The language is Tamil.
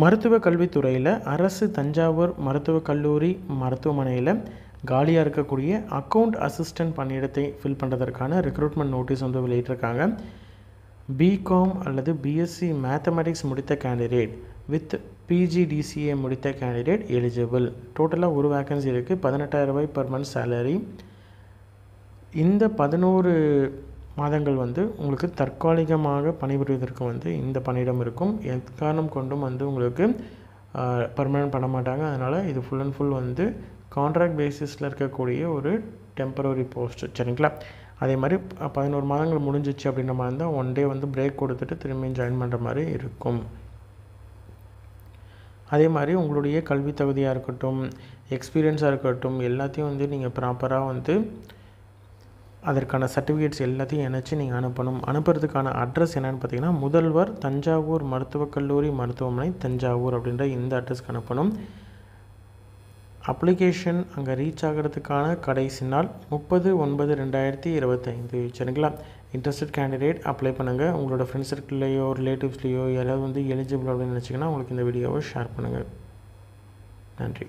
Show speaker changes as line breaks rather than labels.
மருத்துவக் கல்வித்துறையில் அரசு தஞ்சாவூர் மருத்துவக் கல்லூரி மருத்துவமனையில் காலியாக இருக்கக்கூடிய அக்கவுண்ட் அசிஸ்டன்ட் பணியிடத்தை ஃபில் பண்ணுறதற்கான ரெக்ரூட்மெண்ட் நோட்டீஸ் வந்து வெளியிட்டிருக்காங்க. பிகாம் அல்லது பிஎஸ்சி மேத்தமெட்டிக்ஸ் முடித்த கேண்டிடேட் வித் பிஜிடிசிஏ முடித்த கேண்டிடேட் எலிஜிபிள். டோட்டலாக ஒரு வேக்கன்சி இருக்குது. 18,000 ரூபாய் பர் மந்த் சேலரி. இந்த 11 மாதங்கள் வந்து உங்களுக்கு தற்காலிகமாக பணிபுரிவதற்கு வந்து இந்த பணியிடம் இருக்கும். எக்காரணம் கொண்டும் வந்து உங்களுக்கு பர்மனெண்ட் பண்ண மாட்டாங்க. அதனால் இது ஃபுல் அண்ட் ஃபுல் வந்து கான்ட்ராக்ட் பேசிஸில் இருக்கக்கூடிய ஒரு டெம்பரரி போஸ்ட். சரிங்களா? அதே மாதிரி 11 மாதங்கள் முடிஞ்சிச்சு அப்படின்ற மாதிரி இருந்தால் 1 டே வந்து பிரேக் கொடுத்துட்டு திரும்பியும் ஜாயின் பண்ணுற மாதிரி இருக்கும். அதே மாதிரி உங்களுடைய கல்வி தகுதியாக இருக்கட்டும், எக்ஸ்பீரியன்ஸாக இருக்கட்டும், எல்லாத்தையும் வந்து நீங்கள் ப்ராப்பராக வந்து அதற்கான சர்டிஃபிகேட்ஸ் எல்லாத்தையும் இணைச்சி நீங்கள் அனுப்பணும். அனுப்புறதுக்கான அட்ரஸ் என்னென்னு பார்த்தீங்கன்னா, முதல்வர் தஞ்சாவூர் மருத்துவக் கல்லூரி மருத்துவமனை தஞ்சாவூர் அப்படின்ற இந்த அட்ரஸ்க்கு அனுப்பணும். அப்ளிகேஷன் அங்கே ரீச் ஆகிறதுக்கான கடைசி நாள் 30/9/2025. சரிங்களா? இன்ட்ரெஸ்டட் கேண்டிடேட் அப்ளை பண்ணுங்கள். உங்களோட ஃப்ரெண்ட்ஸ் சர்க்கிள்லையோ ரிலேட்டிவ்ஸ்லையோ யாராவது வந்து எலிஜிபிள் அப்படின்னு நினச்சிங்கன்னா உங்களுக்கு இந்த வீடியோவை ஷேர் பண்ணுங்கள். நன்றி.